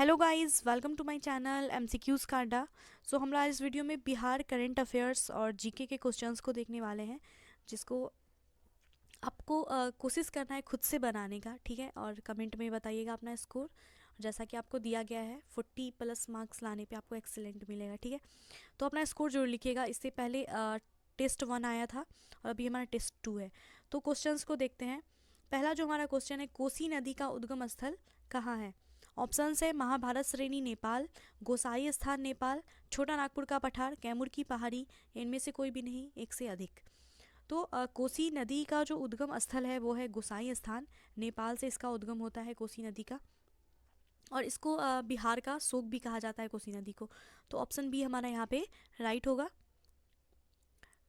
Hello guys, welcome to my channel MCQs कार्डा। So हम लोग इस वीडियो में बिहार करंट अफेयर्स और जीके के क्वेश्चंस को देखने वाले हैं, जिसको आपको कोशिश करना है खुद से बनाने का, ठीक है। और कमेंट में बताइएगा अपना स्कोर। जैसा कि आपको दिया गया है 40+ मार्क्स लाने पे आपको एक्सीलेंट मिलेगा, ठीक है। तो अपना स्कोर जरूर लिखिएगा। इससे पहले टेस्ट 1 आया था और अभी हमारा टेस्ट 2 है। तो क्वेश्चंस को देखते हैं। पहला जो हमारा क्वेश्चन है, कोसी नदी का उद्गम स्थल कहाँ है? ऑप्शन है महाभारत श्रेणी नेपाल, गोसाई स्थान नेपाल, छोटा नागपुर का पठार, कैमूर की पहाड़ी, इनमें से कोई भी नहीं, एक से अधिक। तो कोसी नदी का जो उद्गम स्थल है वो है गोसाई स्थान, नेपाल से इसका उद्गम होता है कोसी नदी का। और इसको बिहार का शोक भी कहा जाता है कोसी नदी को। तो ऑप्शन बी हमारा यहाँ पे राइट होगा।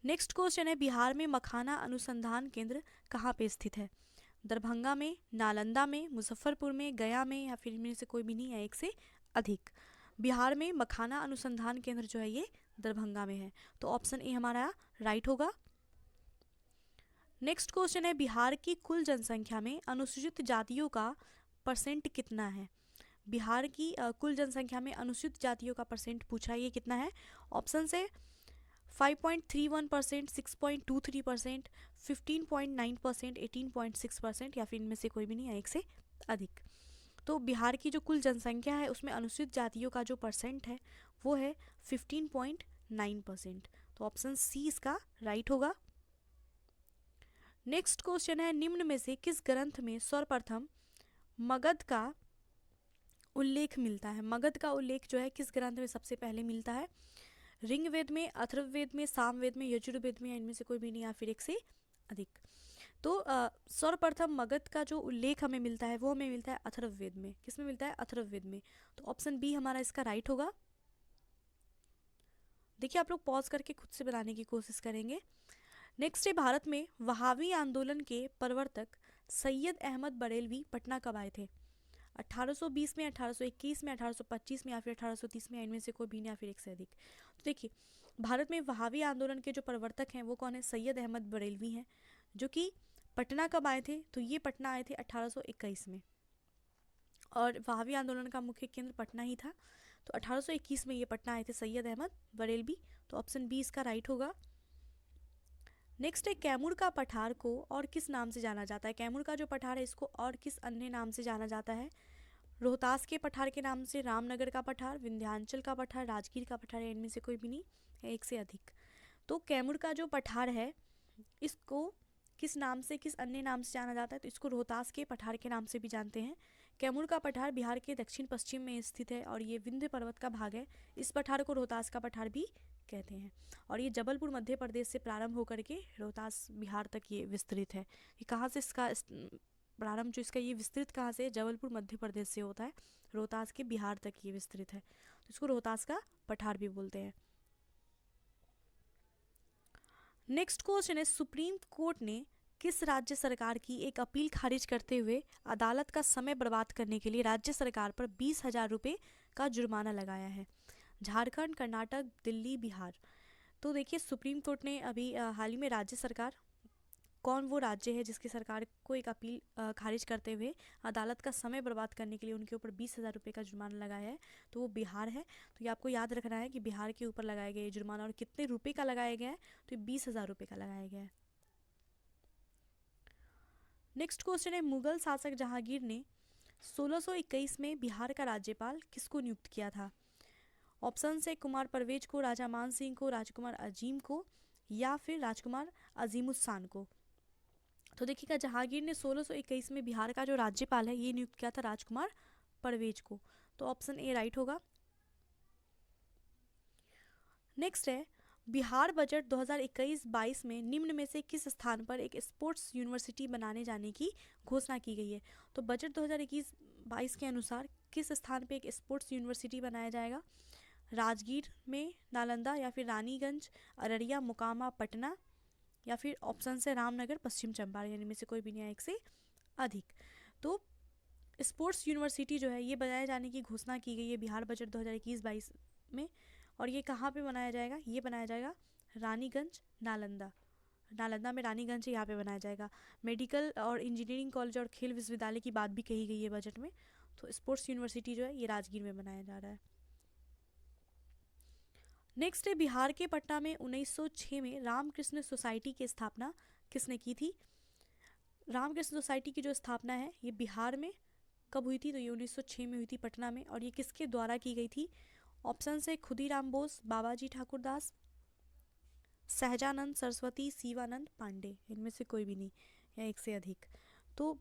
नेक्स्ट क्वेश्चन है, बिहार में मखाना अनुसंधान केंद्र कहाँ पे स्थित है? दरभंगा में, नालंदा में, मुजफ्फरपुर में, गया में, या फिर इनमें से कोई भी नहीं है, एक से अधिक। बिहार में मखाना अनुसंधान केंद्र जो है ये दरभंगा में है। तो ऑप्शन ए हमारा राइट होगा। नेक्स्ट क्वेश्चन है, बिहार की कुल जनसंख्या में अनुसूचित जातियों का परसेंट कितना है? बिहार की कुल जनसंख्या में अनुसूचित जातियों का परसेंट पूछा, ये कितना है? ऑप्शन से 5.31%, 6.23%, 15.9%, 18.6%, या फिर इनमें से कोई भी नहीं है, एक से अधिक। तो बिहार की जो कुल जनसंख्या है उसमें अनुसूचित जातियों का जो परसेंट है वो है 15.9%। तो ऑप्शन सी इसका राइट होगा। नेक्स्ट क्वेश्चन है, निम्न में से किस ग्रंथ में सर्वप्रथम मगध का उल्लेख मिलता है? मगध का उल्लेख जो है किस ग्रंथ में सबसे पहले मिलता है? ऋग्वेद में, अथर्ववेद में, सामवेद में, यजुर्वेद में, या इनमें से कोई भी नहीं, या फिर एक से अधिक। तो सर्वप्रथम मगध का जो उल्लेख हमें मिलता है वो हमें मिलता है अथर्ववेद में। किसमें मिलता है? अथर्ववेद में। तो ऑप्शन बी हमारा इसका राइट होगा। देखिए, आप लोग पॉज करके खुद से बनाने की कोशिश करेंगे। नेक्स्ट है, भारत में वहाबी आंदोलन के प्रवर्तक सैयद अहमद बरेलवी पटना कब आए थे? 1820 में, 1821 में, 1825 में, या फिर 1830 में, इनमें से कोई भी नहीं, या फिर एक से अधिक। तो देखिए, भारत में वहाबी आंदोलन के जो प्रवर्तक हैं वो कौन है? सैयद अहमद बरेलवी हैं, जो कि पटना कब आए थे? तो ये पटना आए थे 1821 में, और वहाबी आंदोलन का मुख्य केंद्र पटना ही था। तो 1821 में ये पटना आए थे सैयद अहमद बरेलवी। तो ऑप्शन बी इसका राइट होगा। नेक्स्ट है, कैमूर का पठार को और किस नाम से जाना जाता है? कैमूर का जो पठार है इसको और किस अन्य नाम से जाना जाता है? रोहतास के पठार के नाम से, रामनगर का पठार, विंध्याचल का पठार, राजगीर का पठार, है इनमें से कोई भी नहीं है, एक से अधिक। तो कैमूर का जो पठार है इसको किस नाम से, किस अन्य नाम से जाना जाता है? तो इसको रोहतास के पठार के नाम से भी जानते हैं। कैमूर का पठार बिहार के दक्षिण पश्चिम में स्थित है और ये विंध्य पर्वत का भाग है। इस पठार को रोहतास का पठार भी कहते हैं। और ये जबलपुर मध्य प्रदेश से प्रारंभ होकर के रोहतास बिहार तक ये विस्तृत है। ये कहाँ से इसका प्रारंभ, जो इसका ये विस्तृत कहाँ से? जबलपुर मध्य प्रदेश से होता है, रोहतास के बिहार तक ये विस्तृत है। तो इसको रोहतास का पठार भी बोलते हैं। नेक्स्ट क्वेश्चन है, सुप्रीम कोर्ट ने किस राज्य सरकार की एक अपील खारिज करते हुए अदालत का समय बर्बाद करने के लिए राज्य सरकार पर 20,000 रुपये का जुर्माना लगाया है? झारखंड, कर्नाटक, दिल्ली, बिहार। तो देखिए, सुप्रीम कोर्ट ने अभी हाल ही में राज्य सरकार, कौन वो राज्य है जिसकी सरकार को एक अपील खारिज करते हुए अदालत का समय बर्बाद करने के लिए उनके ऊपर 20,000 रुपये का जुर्माना लगाया है? तो वो बिहार है। तो ये आपको याद रखना है कि बिहार के ऊपर लगाया गया ये जुर्माना, और कितने रुपये का लगाया गया है? तो ये 20,000 रुपये का लगाया गया है। नेक्स्ट क्वेश्चन है, मुगल शासक जहांगीर ने 1621 में बिहार का राज्यपाल किसको नियुक्त किया था? ऑप्शन है कुमार परवेज को, राजा मान सिंह को, राजकुमार अजीम को, या फिर राजकुमार अजीमुस्सान को। तो देखिएगा, जहांगीर ने 1621 में बिहार का जो राज्यपाल है ये नियुक्त किया था राजकुमार परवेज को। तो ऑप्शन ए राइट होगा। नेक्स्ट है, बिहार बजट 2021-22 में निम्न में से किस स्थान पर एक स्पोर्ट्स यूनिवर्सिटी बनाने जाने की घोषणा की गई है? तो बजट 2021-22 के अनुसार किस स्थान पर एक स्पोर्ट्स यूनिवर्सिटी बनाया जाएगा? राजगीर में, नालंदा, या फिर रानीगंज, अररिया, मोकामा, पटना, या फिर ऑप्शन से रामनगर, पश्चिम चंपारण, यानी में से कोई भी नहीं है, एक से अधिक। तो स्पोर्ट्स यूनिवर्सिटी जो है ये बनाए जाने की घोषणा की गई है बिहार बजट 2021-22 में। और ये कहाँ पे बनाया जाएगा? ये बनाया जाएगा रानीगंज, नालंदा। नालंदा में रानीगंज है, यहाँ पे बनाया जाएगा। मेडिकल और इंजीनियरिंग कॉलेज और खेल विश्वविद्यालय की बात भी कही गई है बजट में। तो स्पोर्ट्स यूनिवर्सिटी जो है ये राजगीर में बनाया जा रहा है। नेक्स्ट है बिहार के पटना में 1906 में रामकृष्ण सोसाइटी की स्थापना किसने की थी? रामकृष्ण सोसाइटी की जो स्थापना है ये बिहार में कब हुई थी? तो ये 1906 में हुई थी पटना में। और ये किसके द्वारा की गई थी? ऑप्शन है खुदीराम बोस, बाबाजी ठाकुरदास, सहजानंद सरस्वती, शिवानंद पांडे, इनमें से कोई भी नहीं या एक से अधिक। तो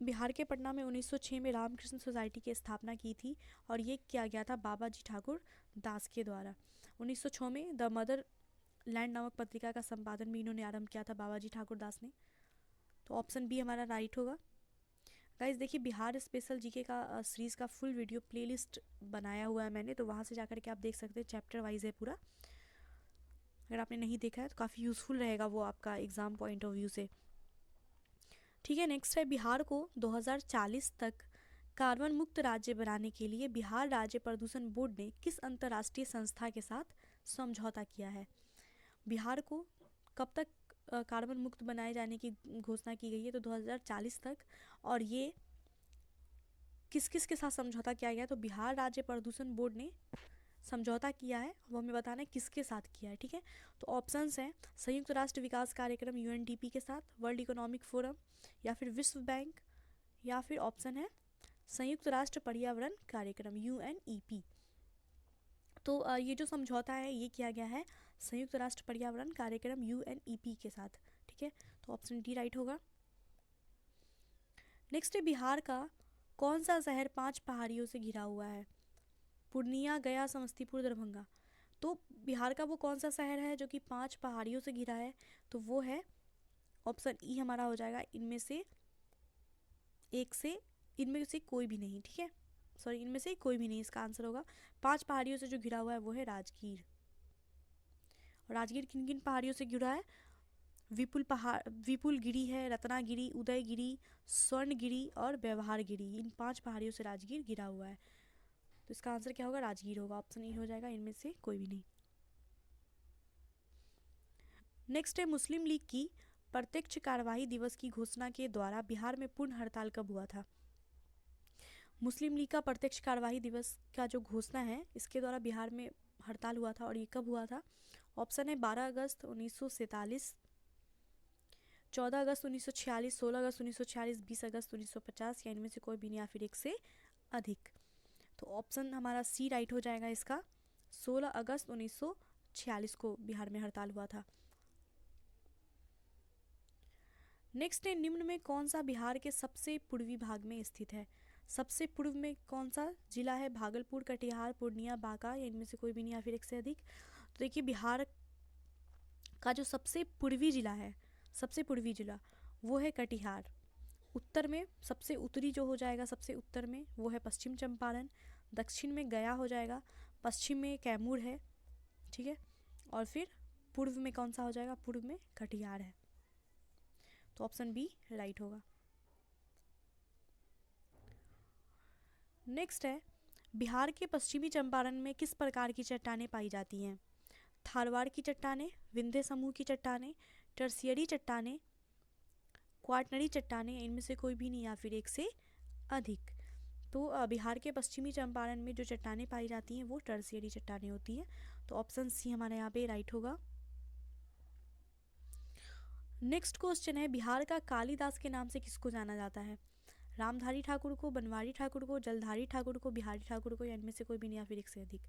बिहार के पटना में 1906 में रामकृष्ण सोसाइटी की स्थापना की थी और ये किया गया था बाबाजी ठाकुर दास के द्वारा। 1906 में द मदर लैंड नामक पत्रिका का संपादन भी इन्होंने आरंभ किया था बाबाजी ठाकुर दास ने। तो ऑप्शन बी हमारा राइट होगा। गाइस देखिए बिहार स्पेशल जीके का सीरीज़ का फुल वीडियो प्लेलिस्ट बनाया हुआ है मैंने, तो वहाँ से जाकर के आप देख सकते हैं, चैप्टर वाइज है पूरा। अगर आपने नहीं देखा है तो काफ़ी यूज़फुल रहेगा वो आपका एग्ज़ाम पॉइंट ऑफ व्यू से। ठीक है, नेक्स्ट है बिहार को 2040 तक कार्बन मुक्त राज्य बनाने के लिए बिहार राज्य प्रदूषण बोर्ड ने किस अंतर्राष्ट्रीय संस्था के साथ समझौता किया है? बिहार को कब तक कार्बन मुक्त बनाए जाने की घोषणा की गई है? तो 2040 तक। और ये किस किस के साथ समझौता किया गया है? तो बिहार राज्य प्रदूषण बोर्ड ने समझौता किया है, वो हमें बताना है किसके साथ किया है। ठीक है, तो ऑप्शंस हैं संयुक्त राष्ट्र विकास कार्यक्रम यूएनडीपी के साथ, वर्ल्ड इकोनॉमिक फोरम, या फिर विश्व बैंक, या फिर ऑप्शन है संयुक्त राष्ट्र पर्यावरण कार्यक्रम यूएनईपी। तो ये जो समझौता है ये किया गया है संयुक्त राष्ट्र पर्यावरण कार्यक्रम यूएनईपी के साथ। ठीक है, तो ऑप्शन डी राइट होगा। नेक्स्ट है बिहार का कौन सा शहर 5 पहाड़ियों से घिरा हुआ है? पूर्णिया, गया, समस्तीपुर, दरभंगा। तो बिहार का वो कौन सा शहर है जो कि 5 पहाड़ियों से घिरा है? तो वो है ऑप्शन ई हमारा हो जाएगा, इनमें से कोई भी नहीं। ठीक है, सॉरी, इनमें से कोई भी नहीं इसका आंसर होगा। 5 पहाड़ियों से जो घिरा हुआ है वो है राजगीर। और राजगीर किन किन पहाड़ियों से घिरा है? विपुलगिरी है, रत्नागिरी, उदयगिरी, स्वर्णगिरी और व्यवहारगिरी, इन 5 पहाड़ियों से राजगीर घिरा हुआ है। तो इसका आंसर क्या होगा? राजगीर होगा, ऑप्शन ई हो जाएगा, इनमें से कोई भी नहीं। नेक्स्ट है मुस्लिम लीग की प्रत्यक्ष कार्यवाही दिवस की घोषणा के द्वारा बिहार में पूर्ण हड़ताल कब हुआ था? मुस्लिम लीग का प्रत्यक्ष कार्यवाही दिवस का जो घोषणा है इसके द्वारा बिहार में हड़ताल हुआ था, और ये कब हुआ था? ऑप्शन है 12 अगस्त 1947, 14 अगस्त 1946, 16 अगस्त 1946, 20 अगस्त 1950, या इनमें से कोई भी नहीं, या फिर एक से अधिक। तो ऑप्शन हमारा सी राइट हो जाएगा इसका, 16 अगस्त 1946 को बिहार में हड़ताल हुआ था। नेक्स्ट है निम्न में कौन सा बिहार के सबसे पूर्वी भाग में स्थित है? सबसे पूर्व में कौन सा जिला है? भागलपुर, कटिहार, पूर्णिया, बांका, या इनमें से कोई भी नहीं, या फिर एक से अधिक। तो देखिए बिहार का जो सबसे पूर्वी जिला है, सबसे पूर्वी जिला वो है कटिहार। उत्तर में सबसे उत्तरी जो हो जाएगा, सबसे उत्तर में वो है पश्चिम चंपारण, दक्षिण में गया हो जाएगा, पश्चिम में कैमूर है। ठीक है, और फिर पूर्व में कौन सा हो जाएगा? पूर्व में कटिहार है। तो ऑप्शन बी राइट होगा। नेक्स्ट है बिहार के पश्चिमी चंपारण में किस प्रकार की चट्टानें पाई जाती हैं? थारवाड़ की चट्टानें, विंध्य समूह की चट्टानें, टर्सियरी चट्टानें, क्वाटनरी चट्टानें, इनमें से कोई भी नहीं, या फिर एक से अधिक। तो बिहार के पश्चिमी चंपारण में जो चट्टानें पाई जाती हैं वो टर्सियरी चट्टानें होती हैं। तो ऑप्शन सी हमारे यहाँ पे राइट होगा। नेक्स्ट क्वेश्चन है बिहार का कालिदास के नाम से किसको जाना जाता है? रामधारी ठाकुर को, बनवारी ठाकुर को, जलधारी ठाकुर को, बिहारी ठाकुर को, या इनमें से कोई भी नहीं, या फिर एक से अधिक।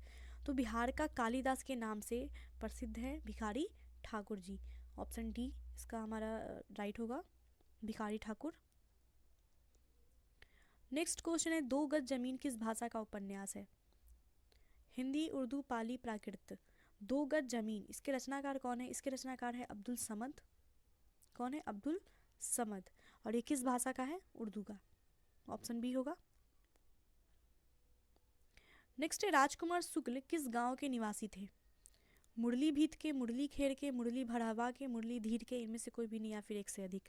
तो बिहार का कालिदास के नाम से प्रसिद्ध है भिखारी ठाकुर जी। ऑप्शन डी इसका हमारा राइट होगा, भिखारी ठाकुर। नेक्स्ट क्वेश्चन है 2 गज जमीन किस भाषा का उपन्यास है? हिंदी, उर्दू, पाली, प्राकृत। 2 गज जमीन, इसके रचनाकार कौन है? इसके रचनाकार है अब्दुल समद। कौन है? अब्दुल समद। और ये किस भाषा का है? उर्दू का। ऑप्शन बी होगा। नेक्स्ट है राजकुमार शुक्ल किस गांव के निवासी थे? मुरली भीत के, मुरली खेर के, मुरली भड़ावा के, मुरली धीर के, इनमें से कोई भी नहीं, या फिर एक से अधिक।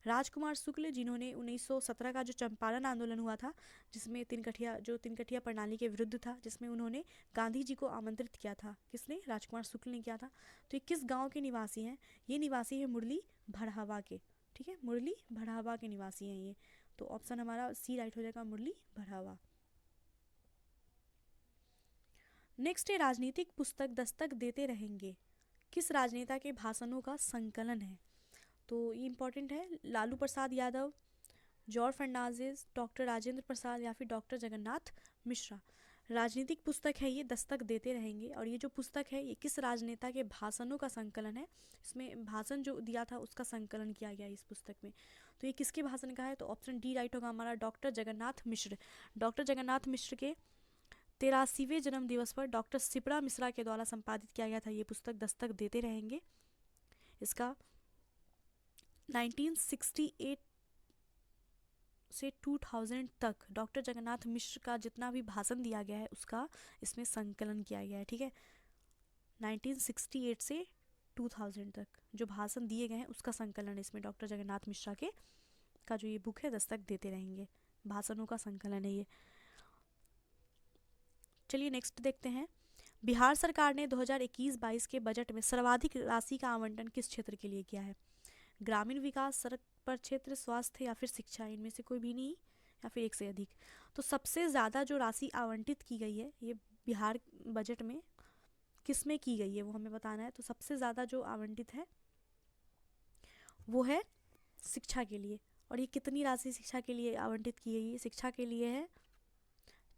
राजकुमार शुक्ल जिन्होंने 1917 का जो चंपारण आंदोलन हुआ था, जिसमें तिनकठिया प्रणाली के विरुद्ध था, जिसमें उन्होंने गांधी जी को आमंत्रित किया था, किसने? राजकुमार शुक्ल ने किया था। तो ये किस गाँव के निवासी हैं? ये निवासी है मुरली भड़ावा के। ठीक है, मुरली भड़ावा के निवासी हैं ये। तो ऑप्शन हमारा सी राइट हो जाएगा, मुरली भरावा। नेक्स्ट है राजनीतिक पुस्तक दस्तक देते रहेंगे किस राजनेता के भाषणों का संकलन है। तो ये इंपॉर्टेंट है, लालू प्रसाद यादव, जॉर्ज फर्नांडिस, डॉक्टर राजेंद्र प्रसाद या फिर डॉक्टर जगन्नाथ मिश्रा। राजनीतिक पुस्तक है ये, दस्तक देते रहेंगे, और ये जो पुस्तक है ये किस राजनेता के भाषणों का संकलन है। इसमें भाषण जो दिया था उसका संकलन किया गया इस पुस्तक में। तो ये किसके भाषण का है, तो ऑप्शन डी राइट होगा हमारा, डॉक्टर जगन्नाथ मिश्र। डॉक्टर जगन्नाथ मिश्र के 83वें जन्म दिवस पर डॉक्टर सिपरा मिश्रा के द्वारा संपादित किया गया था ये पुस्तक, दस्तक देते रहेंगे। इसका 1968 से 2000 तक डॉक्टर जगन्नाथ मिश्र का जितना भी भाषण दिया गया है उसका इसमें संकलन किया गया है, ठीक है। 1968 से 2000 तक जो भाषण दिए गए हैं उसका संकलन इसमें डॉक्टर जगन्नाथ मिश्रा के का जो ये बुक है दस्तक देते रहेंगे, भाषणों का संकलन है ये। चलिए नेक्स्ट देखते हैं। बिहार सरकार ने 2021-22 के बजट में सर्वाधिक राशि का आवंटन किस क्षेत्र के लिए किया है। ग्रामीण विकास, सड़क पर क्षेत्र, स्वास्थ्य या फिर शिक्षा, इनमें से कोई भी नहीं या फिर एक से अधिक। तो सबसे ज़्यादा जो राशि आवंटित की गई है ये बिहार बजट में किस में की गई है वो हमें बताना है। तो सबसे ज़्यादा जो आवंटित है वो है शिक्षा के लिए, और ये कितनी राशि शिक्षा के लिए आवंटित की गई है, शिक्षा के लिए है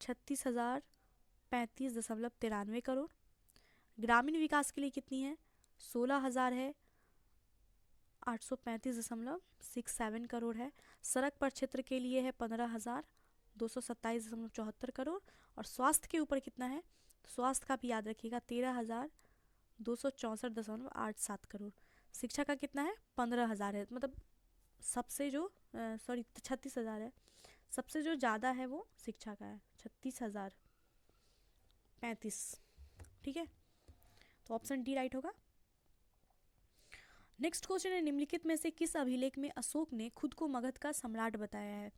36,035.93 करोड़। ग्रामीण विकास के लिए कितनी है, 16,000 है, 835.67 करोड़ है। सड़क पर क्षेत्र के लिए है 15,227.74 करोड़। और स्वास्थ्य के ऊपर कितना है, स्वास्थ्य का भी याद रखिएगा 13,264.87 करोड़। शिक्षा का कितना है 15,000 है, मतलब सबसे जो 36,000 है, सबसे जो ज़्यादा है वो शिक्षा का है 36,035, ठीक है। तो ऑप्शन डी राइट होगा। नेक्स्ट क्वेश्चन है, निम्नलिखित में से किस अभिलेख में अशोक ने खुद को मगध का सम्राट बताया है।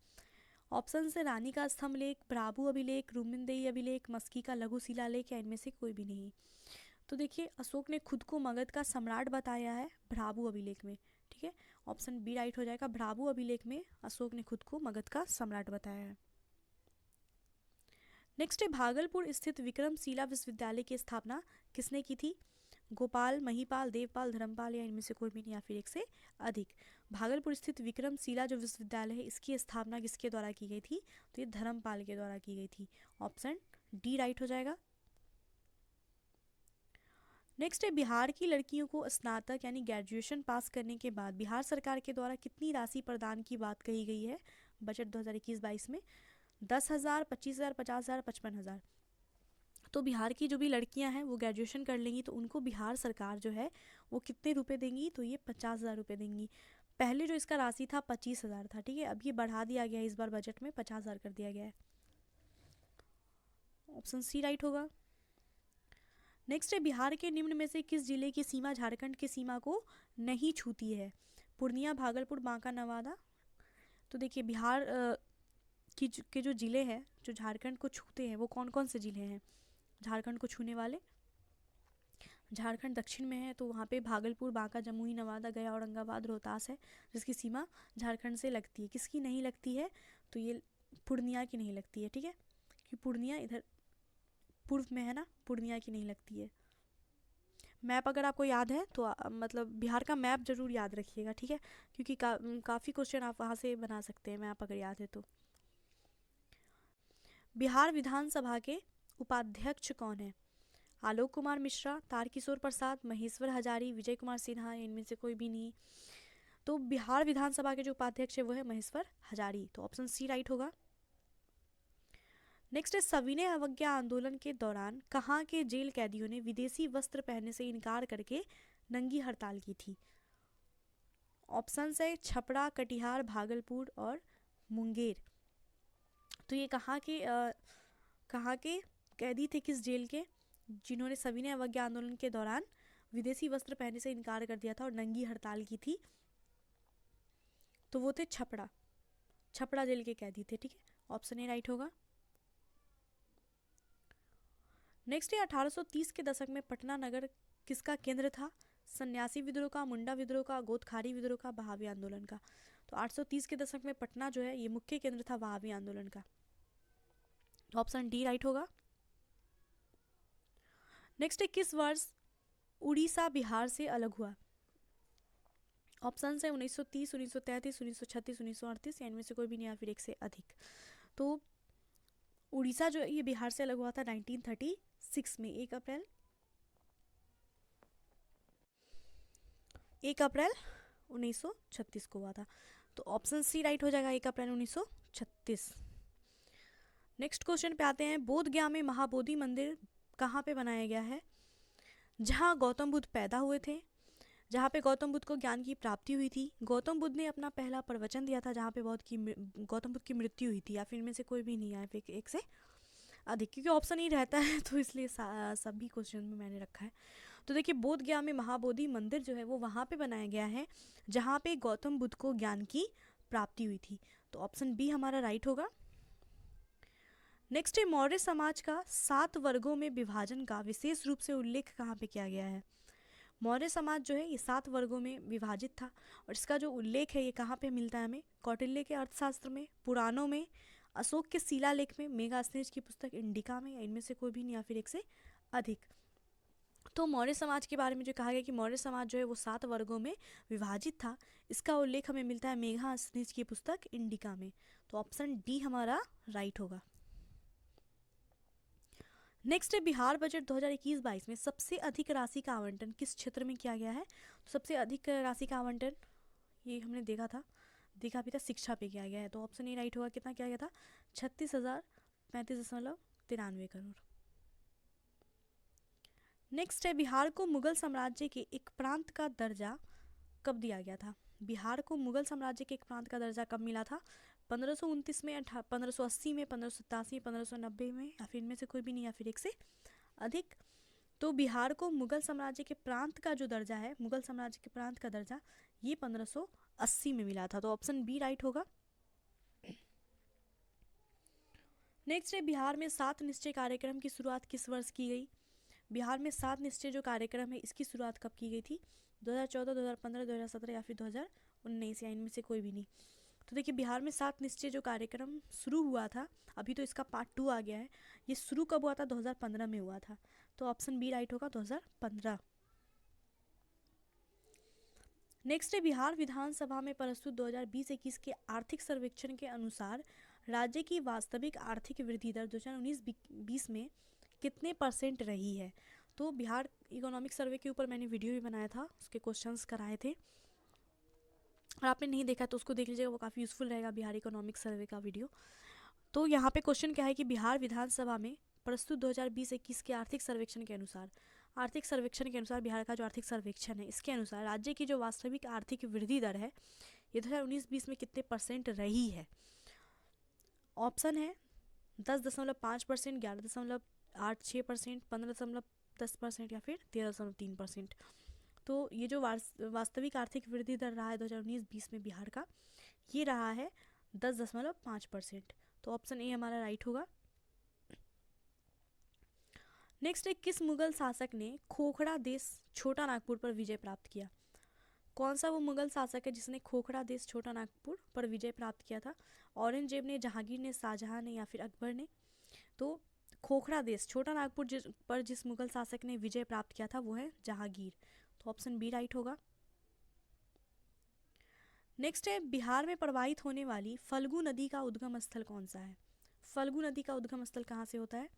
ऑप्शन से रानी का स्तंभ लेख, भ्राभु अभिलेख, रुमिनदेही अभिलेख, मस्की का लघु शिलालेख, या इनमें से कोई भी नहीं। तो देखिए अशोक ने खुद को मगध का सम्राट बताया है भ्राभु अभिलेख में, ठीक है। ऑप्शन बी राइट हो जाएगा, भ्राभु अभिलेख में अशोक ने खुद को मगध का सम्राट बताया है। नेक्स्ट है, भागलपुर स्थित विक्रमशिला विश्वविद्यालय की स्थापना किसने की थी। गोपाल, महिपाल, देवपाल, धर्मपाल, या इनमें से कोई भी नहीं या फिर एक से अधिक। भागलपुर स्थित विक्रमशिला जो विश्वविद्यालय है इसकी स्थापना किसके द्वारा की गई थी, तो ये धर्मपाल के द्वारा की गई थी। ऑप्शन डी राइट हो जाएगा। नेक्स्ट है, बिहार की लड़कियों को स्नातक यानी ग्रेजुएशन पास करने के बाद बिहार सरकार के द्वारा कितनी राशि प्रदान की बात कही गई है बजट 2021-22 में। 10,000, 25,000, 50,000, 55,000। तो बिहार की जो भी लड़कियां हैं वो ग्रेजुएशन कर लेंगी तो उनको बिहार सरकार जो है वो कितने रुपए देंगी, तो ये 50,000 रुपये देंगी। पहले जो इसका राशि था 25,000 था, ठीक है। अब ये बढ़ा दिया गया है, इस बार बजट में 50,000 कर दिया गया है। ऑप्शन सी राइट होगा। नेक्स्ट है, बिहार के निम्न में से किस जिले की सीमा झारखंड की सीमा को नहीं छूती है। पूर्णिया, भागलपुर, बांका, नवादा। तो देखिए बिहार के जो ज़िले हैं जो झारखंड को छूते हैं वो कौन कौन से ज़िले हैं झारखंड को छूने वाले। झारखंड दक्षिण में है तो वहाँ पे भागलपुर, बांका, जमुई, नवादा, गया, औरंगाबाद, रोहतास है जिसकी सीमा झारखंड से लगती है। किसकी नहीं लगती है, तो ये पूर्णिया की नहीं लगती है, ठीक है, क्योंकि पूर्णिया इधर पूर्व में है ना, पूर्णिया की नहीं लगती है। मैप अगर आपको याद है तो मतलब बिहार का मैप जरूर याद रखिएगा, ठीक है, क्योंकि काफ़ी क्वेश्चन आप वहाँ से बना सकते हैं मैप अगर याद है तो। बिहार विधानसभा के उपाध्यक्ष कौन है। आलोक कुमार मिश्रा, तारकिशोर प्रसाद, महेश्वर हजारी, विजय कुमार सिन्हा, इनमें से कोई भी नहीं। तो बिहार विधानसभा के जो उपाध्यक्ष है वो है महेश्वर हजारी। तो ऑप्शन सी राइट होगा। नेक्स्ट है, सविनय अवज्ञा आंदोलन के दौरान कहाँ के जेल कैदियों ने विदेशी वस्त्र पहनने से इनकार करके नंगी हड़ताल की थी। ऑप्शन है छपरा, कटिहार, भागलपुर और मुंगेर। तो ये कहाँ के कैदी थे, किस जेल के, जिन्होंने सविनय अवज्ञा आंदोलन के दौरान विदेशी वस्त्र पहनने से इनकार कर दिया था और नंगी हड़ताल की थी। तो वो थे छपरा जेल के कैदी थे, ठीक है। ऑप्शन ए राइट होगा। नेक्स्ट है, 1830 के दशक में पटना नगर किसका केंद्र था। सन्यासी विद्रोह का, मुंडा विद्रोह का, गोदखारी विद्रोह का, बहावी आंदोलन का। तो तो 830 के दशक में पटना जो है ये मुख्य केंद्र था वहावी आंदोलन का। तो ऑप्शन डी राइट होगा। नेक्स्ट है किस वर्ष उड़ीसा बिहार से अलग हुआ? ऑप्शन है 1930, 1933, 1936, 1938 या इनमें से कोई भी नहीं या फिर एक से अधिक। तो उड़ीसा जो ये बिहार से अलग हुआ था 1936 में 1 अप्रैल 1936 को हुआ था। तो ऑप्शन सी राइट हो जाएगा 1 अप्रैल 1936। नेक्स्ट क्वेश्चन पे आते हैं, बोध गया में महाबोधि मंदिर कहाँ पे बनाया गया है? जहाँ गौतम बुद्ध पैदा हुए थे, जहाँ पे गौतम बुद्ध को ज्ञान की प्राप्ति हुई थी, गौतम बुद्ध ने अपना पहला प्रवचन दिया था, जहाँ पे गौतम बुद्ध की मृत्यु हुई थी, या फिर इनमें से कोई भी नहीं आया फिर एक से अधिक, क्योंकि ऑप्शन ही रहता है तो इसलिए सभी क्वेश्चन में मैंने रखा है। तो देखिए बोध गया में महाबोधि मंदिर जो है वो वहाँ पे बनाया गया है जहाँ पे गौतम बुद्ध को ज्ञान की प्राप्ति हुई थी। तो ऑप्शन बी हमारा राइट होगा। नेक्स्ट है मौर्य समाज का 7 वर्गों में विभाजन का विशेष रूप से उल्लेख कहाँ पे किया गया है? मौर्य समाज जो है ये 7 वर्गों में विभाजित था और इसका जो उल्लेख है ये कहाँ पे मिलता है हमें? कौटिल्य के अर्थशास्त्र में, पुराणों में, अशोक के शिलालेख में, मेगास्थनीज की पुस्तक इंडिका में, या इनमें से कोई भी नहीं या फिर एक से अधिक। तो मौर्य समाज के बारे में जो कहा गया कि मौर्य समाज जो है वो 7 वर्गों में विभाजित था, इसका उल्लेख हमें मिलता है मेगास्थनीज की पुस्तक इंडिका में। तो ऑप्शन डी हमारा राइट होगा। नेक्स्ट है बिहार बजट 2021-22 में सबसे अधिक राशि का आवंटन किस क्षेत्र में किया गया है? तो सबसे अधिक राशि का आवंटन ये हमने देखा भी था, शिक्षा पे किया गया है। तो ऑप्शन ए राइट होगा। कितना किया गया था? 36,035.93 करोड़। नेक्स्ट है बिहार को मुगल साम्राज्य के एक प्रांत का दर्जा कब दिया गया था? बिहार को मुगल साम्राज्य के एक प्रांत का दर्जा कब मिला था? 1529 में, 1580 में, 1587, 1590 में, या फिर इनमें से कोई भी नहीं या फिर एक से अधिक। तो बिहार को मुगल साम्राज्य के प्रांत का जो दर्जा है, मुगल साम्राज्य के प्रांत का दर्जा ये 1580 में मिला था। तो ऑप्शन बी राइट होगा। नेक्स्ट है बिहार में 7 निश्चय कार्यक्रम की शुरुआत किस वर्ष की गई? बिहार में 7 निश्चय जो कार्यक्रम है इसकी शुरुआत कब की गई थी? 2014, 2015, 2017 या फिर 2019, या इनमें से कोई भी नहीं। तो देखिए बिहार में 7 निश्चय जो कार्यक्रम शुरू हुआ था, अभी तो इसका पार्ट 2 आ गया है, ये शुरू कब हुआ था? 2015 में हुआ था। तो ऑप्शन बी राइट होगा 2015। नेक्स्ट है बिहार विधानसभा में प्रस्तुत 2020-21 के आर्थिक सर्वेक्षण के अनुसार राज्य की वास्तविक आर्थिक वृद्धि दर 2019-20 में कितने % रही है? तो बिहार इकोनॉमिक सर्वे के ऊपर मैंने वीडियो भी बनाया था, उसके क्वेश्चंस कराए थे, और आपने नहीं देखा तो उसको देख लीजिएगा, वो काफ़ी यूज़फुल रहेगा बिहार इकोनॉमिक सर्वे का वीडियो। तो यहाँ पे क्वेश्चन क्या है कि बिहार विधानसभा में प्रस्तुत 2020-21 के आर्थिक सर्वेक्षण के अनुसार, बिहार का जो आर्थिक सर्वेक्षण है इसके अनुसार राज्य की जो वास्तविक आर्थिक वृद्धि दर है ये 2019-20 में कितने % रही है? ऑप्शन है 10.5%, 11.86%, 15.10% या फिर 13.3%। तो ये जो वास्तविक आर्थिक वृद्धि दर रहा है 2019-20 में बिहार का, ये रहा है 10.5%। तो ऑप्शन ए हमारा राइट होगा। नेक्स्ट है किस मुगल शासक ने खोखड़ा देश छोटा नागपुर पर विजय प्राप्त किया? कौन सा वो मुगल शासक है जिसने खोखड़ा देश छोटा नागपुर पर विजय प्राप्त किया था? औरंगजेब ने, जहांगीर ने, शाहजहां ने या फिर अकबर ने? तो खोखड़ा देश छोटा नागपुर पर जिस मुगल शासक ने विजय प्राप्त किया था वो है जहांगीर। तो ऑप्शन बी राइट होगा। नेक्स्ट है बिहार में प्रवाहित होने वाली फल्गु नदी का उद्गम स्थल कौन सा है? फल्गु नदी का उद्गम स्थल कहाँ से होता है?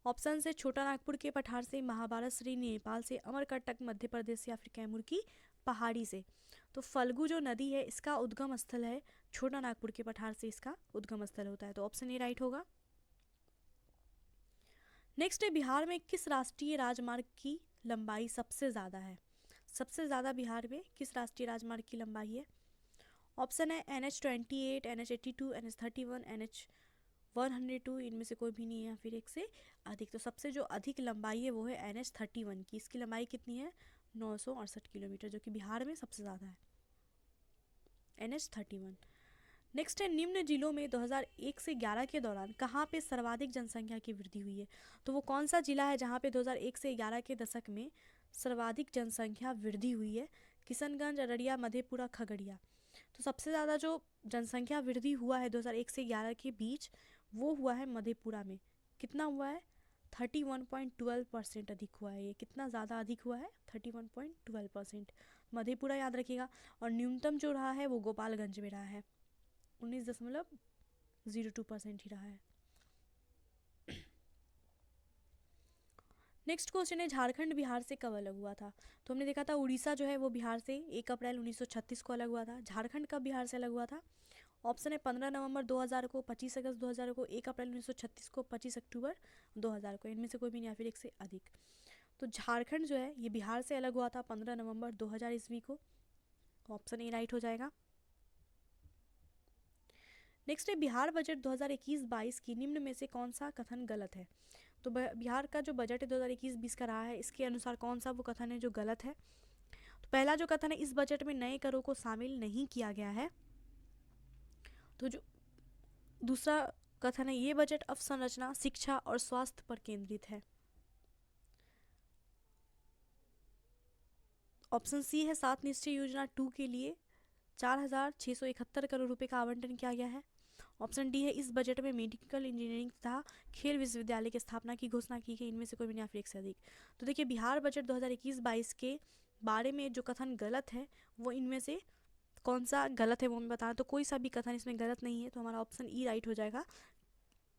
ऑप्शन से छोटा नागपुर के पठार से, महाभारत श्री नेपाल से, अमरकंटक मध्य प्रदेश से, या फिर कैमूर की पहाड़ी से। तो फल्गु जो नदी है इसका उद्गम स्थल है छोटा नागपुर के पठार से, इसका उद्गम स्थल होता है। तो ऑप्शन ए राइट होगा। नेक्स्ट है बिहार में किस राष्ट्रीय राजमार्ग की लंबाई सबसे ज़्यादा है? सबसे ज़्यादा बिहार में किस राष्ट्रीय राजमार्ग की लंबाई है? ऑप्शन है NH-28, NH-82, NH-31, NH-102, इनमें से कोई भी नहीं है या फिर एक से अधिक। तो सबसे जो अधिक लंबाई है वो है NH-31 की। इसकी लंबाई कितनी है? 968 किलोमीटर, जो कि बिहार में सबसे ज़्यादा है, NH-31। नेक्स्ट है निम्न जिलों में 2001 से 11 के दौरान कहाँ पे सर्वाधिक जनसंख्या की वृद्धि हुई है? तो वो कौन सा जिला है जहाँ पे 2001 से 11 के दशक में सर्वाधिक जनसंख्या वृद्धि हुई है? किशनगंज, अररिया, मधेपुरा, खगड़िया। तो सबसे ज़्यादा जो जनसंख्या वृद्धि हुआ है 2001 से 11 के बीच वो हुआ है मधेपुरा में। कितना हुआ है? 31.12% अधिक हुआ है। ये कितना ज़्यादा अधिक हुआ है? 31.12%। मधेपुरा याद रखिएगा। और न्यूनतम जो रहा है वो गोपालगंज में रहा है, 19.02% ही रहा है। नेक्स्ट क्वेश्चन है, झारखंड बिहार से कब अलग हुआ था? तो हमने देखा था उड़ीसा जो है वो बिहार से 1 अप्रैल 1936 को अलग हुआ था। झारखंड कब बिहार से अलग हुआ था? ऑप्शन है 15 नवंबर 2000 को, 25 अगस्त 2000 को, 1 अप्रैल 1936 को, 25 अक्टूबर 2000 को। इनमें से कोई भी नहीं या फिर एक से अधिक। तो झारखंड जो है ये बिहार से अलग हुआ था 15 नवंबर 2000 ईस्वी को। ऑप्शन ए राइट हो जाएगा। नेक्स्ट है, बिहार बजट 2021-22 की निम्न में से कौन सा कथन गलत है? तो बिहार का जो बजट है 2021-20 का रहा है, इसके अनुसार कौन सा वो कथन है जो गलत है? तो पहला जो कथन है, इस बजट में नए करों को शामिल नहीं किया गया है। तो जो दूसरा कथन है, ये बजट अवसंरचना, शिक्षा और स्वास्थ्य पर केंद्रित है। ऑप्शन सी है, 7 निश्चय योजना 2 के लिए 4,671 करोड़ रुपए का आवंटन किया गया है। ऑप्शन डी है, इस बजट में मेडिकल इंजीनियरिंग तथा खेल विश्वविद्यालय की स्थापना की घोषणा की गई। इनमें से कोई भी नहीं या फिर एक से अधिक। तो देखिए, बिहार बजट 2021-22 के बारे में जो कथन गलत है वो इनमें से कौन सा गलत है वो मैं बताना। तो कोई सा भी कथन इसमें गलत नहीं है, तो हमारा ऑप्शन ई राइट हो जाएगा,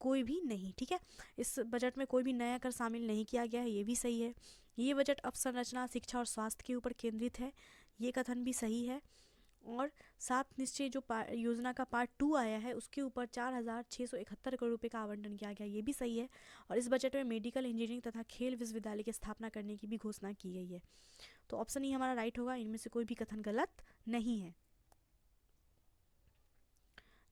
कोई भी नहीं। ठीक है, इस बजट में कोई भी नया कर शामिल नहीं किया गया है, ये भी सही है। ये बजट अवसंरचना, शिक्षा और स्वास्थ्य के ऊपर केंद्रित है, ये कथन भी सही है। और 7 निश्चय जो योजना का पार्ट 2 आया है उसके ऊपर 4,671 करोड़ रुपए का आवंटन किया गया, ये भी सही है। और इस बजट में मेडिकल इंजीनियरिंग तथा खेल विश्वविद्यालय की स्थापना करने की भी घोषणा की गई है। तो ऑप्शन ई हमारा राइट होगा, इनमें से कोई भी कथन गलत नहीं है।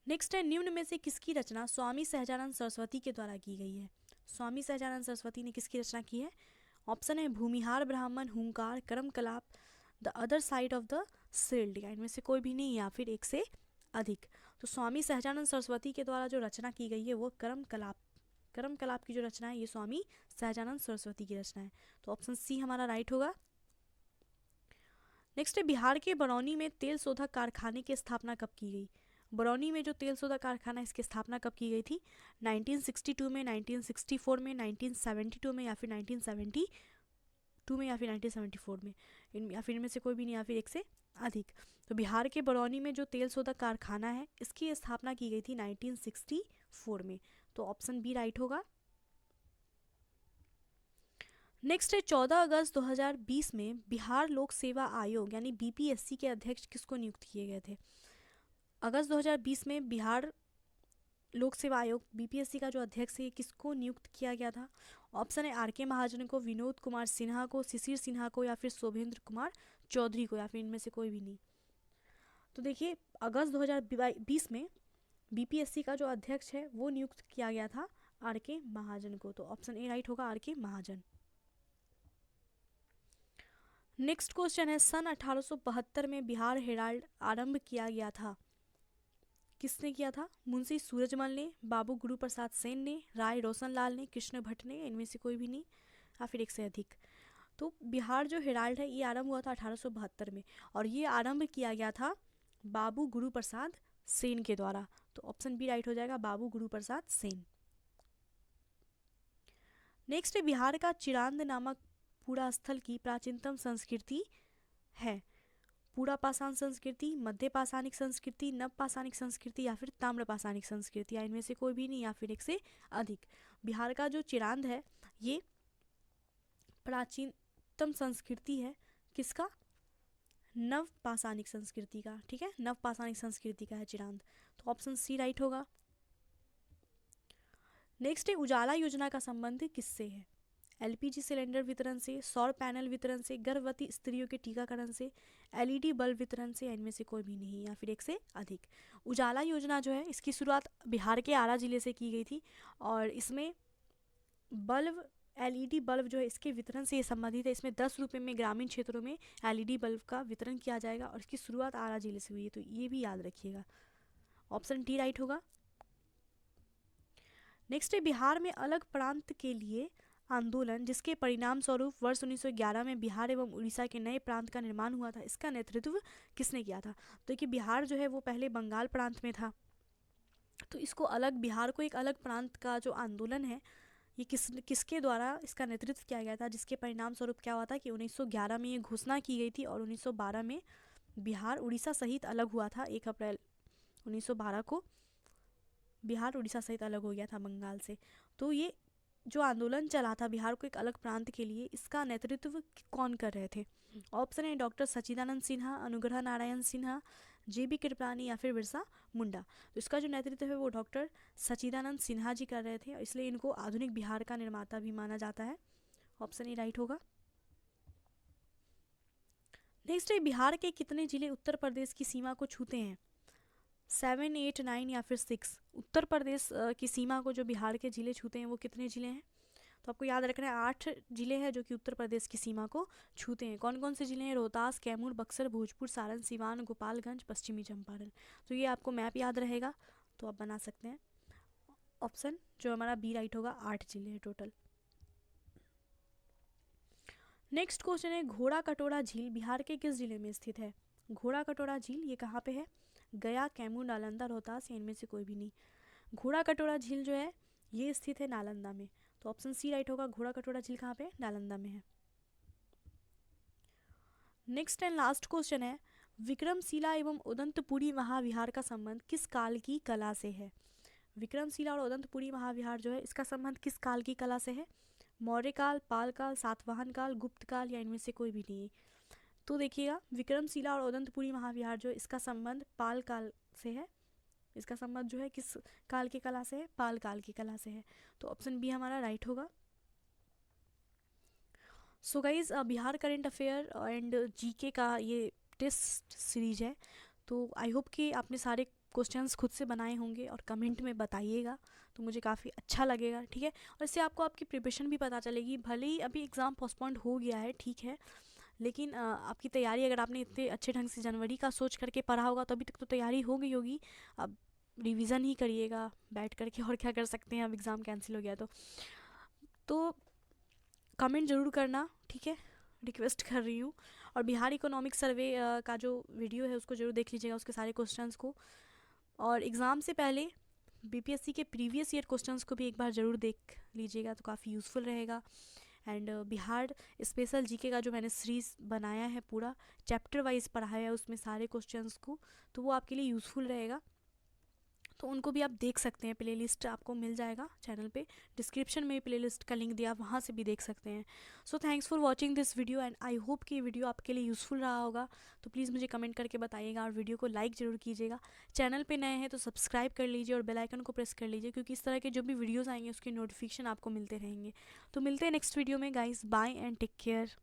नेक्स्ट है, निम्न में से किसकी रचना स्वामी सहजानंद सरस्वती के द्वारा की गई है? स्वामी सहजानंद सरस्वती ने किसकी रचना की है? ऑप्शन है भूमिहार, ब्राह्मण, हुंकार, कर्म कलाप, the other side of the shield. इनमें से कोई भी नहीं या फिर एक से अधिक। तो स्वामी सहजानंद सरस्वती के द्वारा जो रचना की गई है वो कर्म कलाप, कर्म कलाप की जो रचना है ये स्वामी सहजानंद सरस्वती की रचना है। तो ऑप्शन सी हमारा राइट होगा। नेक्स्ट है, बिहार के बरौनी में तेल शोधक कारखाने की स्थापना कब की गई? बरौनी में जो तेल शोधक कारखाना है इसकी स्थापना कब की गई थी? 1962 में, 1964 में, 1972 में या फिर 1972 में या फिर 1974 में। या फिर इनमें से कोई भी नहीं या फिर एक से अधिक। तो बिहार के बरौनी में जो तेल शोधक कारखाना है इसकी स्थापना की गई थी 1964 में। तो ऑप्शन बी राइट होगा। नेक्स्ट है, 14 अगस्त 2020 में बिहार लोक सेवा आयोग यानी बीपीएससी के अध्यक्ष किसको नियुक्त किए गए थे? अगस्त 2020 में बिहार लोक सेवा आयोग बीपीएससी का जो अध्यक्ष है किसको नियुक्त किया गया था? ऑप्शन है आर के महाजन को, विनोद कुमार सिन्हा को, शिशिर सिन्हा को या फिर शोभेंद्र कुमार चौधरी को, या फिर इनमें से कोई भी नहीं। तो देखिए, अगस्त 2020 में बीपीएससी का जो अध्यक्ष है वो नियुक्त किया गया था आर के महाजन को। तो ऑप्शन ए राइट होगा, आर के महाजन। नेक्स्ट क्वेश्चन है, सन 1872 में बिहार हेराल्ड आरंभ किया गया था, किसने किया था? मुंशी सूरजमल ने, बाबू गुरु प्रसाद सेन ने, राय रोशन लाल ने, कृष्ण भट्ट ने, इनमें से कोई भी नहीं या फिर एक से अधिक। तो बिहार जो हेराल्ड है ये आरंभ हुआ था 1872 में और ये आरंभ किया गया था बाबू गुरु प्रसाद सेन के द्वारा। तो ऑप्शन बी राइट हो जाएगा, बाबू गुरु प्रसाद सेन। नेक्स्ट है, बिहार का चिरांद नामक पूरा स्थल की प्राचीनतम संस्कृति है? पूरा पाषाण संस्कृति, मध्य पाषाणिक संस्कृति, नव पाषाणिक संस्कृति या फिर ताम्र पाषाणिक संस्कृति, या इनमें से कोई भी नहीं या फिर एक से अधिक। बिहार का जो चिरांद है ये प्राचीनतम संस्कृति है, किसका? नव पाषाणिक संस्कृति का। ठीक है, नव पाषाणिक संस्कृति का है चिरांद। तो ऑप्शन सी राइट होगा। नेक्स्ट है, उजाला योजना का संबंध किससे है? एलपीजी सिलेंडर वितरण से, सौर पैनल वितरण से, गर्भवती स्त्रियों के टीकाकरण से, एलईडी बल्ब वितरण से, या इनमें से कोई भी नहीं या फिर एक से अधिक। उजाला योजना जो है इसकी शुरुआत बिहार के आरा जिले से की गई थी और इसमें बल्ब, एलईडी बल्ब जो है इसके वितरण से ये संबंधित है। इसमें 10 रुपये में ग्रामीण क्षेत्रों में एलईडी बल्ब का वितरण किया जाएगा और इसकी शुरुआत आरा जिले से हुई है, तो ये भी याद रखिएगा। ऑप्शन डी राइट होगा। नेक्स्ट है, बिहार में अलग प्रांत के लिए आंदोलन जिसके परिणाम स्वरूप वर्ष 1911 में बिहार एवं उड़ीसा के नए प्रांत का निर्माण हुआ था, इसका नेतृत्व किसने किया था? तो कि बिहार जो है वो पहले बंगाल प्रांत में था, तो इसको अलग, बिहार को एक अलग प्रांत का जो आंदोलन है, ये किसके द्वारा इसका नेतृत्व किया गया था, जिसके परिणाम स्वरूप क्या हुआ था कि 1911 में ये घोषणा की गई थी और 1912 में बिहार उड़ीसा सहित अलग हुआ था। 1 अप्रैल 1912 को बिहार उड़ीसा सहित अलग हो गया था बंगाल से। तो ये जो आंदोलन चला था बिहार को एक अलग प्रांत के लिए, इसका नेतृत्व कौन कर रहे थे? ऑप्शन है डॉक्टर सच्चिदानंद सिन्हा, अनुग्रह नारायण सिन्हा, JB कृपलानी या फिर बिरसा मुंडा। तो इसका जो नेतृत्व है वो डॉक्टर सच्चिदानंद सिन्हा जी कर रहे थे, और इसलिए इनको आधुनिक बिहार का निर्माता भी माना जाता है। ऑप्शन ए राइट होगा। नेक्स्ट है, बिहार के कितने जिले उत्तर प्रदेश की सीमा को छूते हैं? 7, 8, 9 या फिर 6। उत्तर प्रदेश की सीमा को जो बिहार के जिले छूते हैं वो कितने जिले हैं? तो आपको याद रखना है 8 जिले हैं जो कि उत्तर प्रदेश की सीमा को छूते हैं। कौन कौन से जिले हैं? रोहतास, कैमूर, बक्सर, भोजपुर, सारण, सिवान, गोपालगंज, पश्चिमी चंपारण। तो ये आपको मैप याद रहेगा तो आप बना सकते हैं। ऑप्शन जो हमारा बी राइट होगा, 8 जिले हैं टोटल। नेक्स्ट क्वेश्चन है, घोड़ा कटोरा झील बिहार के किस जिले में स्थित है? घोड़ा कटोरा झील ये कहाँ पे है? गया, कैमूर, नालंदा, रोहतास या इनमें से कोई भी नहीं। घोड़ा कटोरा झील जो है ये स्थित है नालंदा में, तो ऑप्शन सी राइट होगा। घोड़ा कटोरा झील कहाँ पे? नालंदा में है। नेक्स्ट एंड लास्ट क्वेश्चन है, विक्रमशिला एवं उदंतपुरी महाविहार का संबंध किस काल की कला से है? विक्रमशिला और उदंतपुरी महाविहार जो है इसका संबंध किस काल की कला से है? मौर्य काल, पाल काल, सातवाहन काल, गुप्त काल या इनमें से कोई भी नहीं। तो देखिएगा, विक्रमशिला और उदंतपुरी महाविहार जो है इसका संबंध पाल काल से है। इसका संबंध जो है किस काल की कला से है? पाल काल की कला से है। तो ऑप्शन बी हमारा राइट होगा। So guys, Bihar current affair and GK का ये टेस्ट सीरीज है, तो आई होप कि आपने सारे क्वेश्चंस खुद से बनाए होंगे और कमेंट में बताइएगा, तो मुझे काफ़ी अच्छा लगेगा, ठीक है। और इससे आपको आपकी प्रिपरेशन भी पता चलेगी। भले ही अभी एग्ज़ाम पोस्टपोन्ड हो गया है, ठीक है, लेकिन आपकी तैयारी, अगर आपने इतने अच्छे ढंग से जनवरी का सोच करके पढ़ा होगा तो अभी तक तो तैयारी हो गई होगी। अब रिवीजन ही करिएगा बैठ करके, और क्या कर सकते हैं, अब एग्ज़ाम कैंसिल हो गया तो कमेंट ज़रूर करना, ठीक है, रिक्वेस्ट कर रही हूँ। और बिहार इकोनॉमिक सर्वे का जो वीडियो है उसको ज़रूर देख लीजिएगा, उसके सारे क्वेश्चंस को। और एग्ज़ाम से पहले BPSC के प्रीवियस ईयर क्वेश्चंस को भी एक बार ज़रूर देख लीजिएगा, तो काफ़ी यूज़फुल रहेगा। एंड बिहार स्पेशल जीके का जो मैंने सीरीज़ बनाया है, पूरा चैप्टर वाइज पढ़ाया है उसमें सारे क्वेश्चंस को, तो वो आपके लिए यूज़फुल रहेगा। तो उनको भी आप देख सकते हैं, प्लेलिस्ट आपको मिल जाएगा चैनल पे, डिस्क्रिप्शन में प्लेलिस्ट का लिंक दिया, वहाँ से भी देख सकते हैं। So thanks for watching this video and I hope कि ये वीडियो आपके लिए यूज़फुल रहा होगा। तो प्लीज़ मुझे कमेंट करके बताइएगा और वीडियो को लाइक ज़रूर कीजिएगा। चैनल पे नए हैं तो सब्सक्राइब कर लीजिए और बेल आइकन को प्रेस कर लीजिए, क्योंकि इस तरह के जो भी वीडियोज़ आएंगे उसकी नोटिफिकेशन आपको मिलते रहेंगे। तो मिलते हैं नेक्स्ट वीडियो में guys, bye and take care.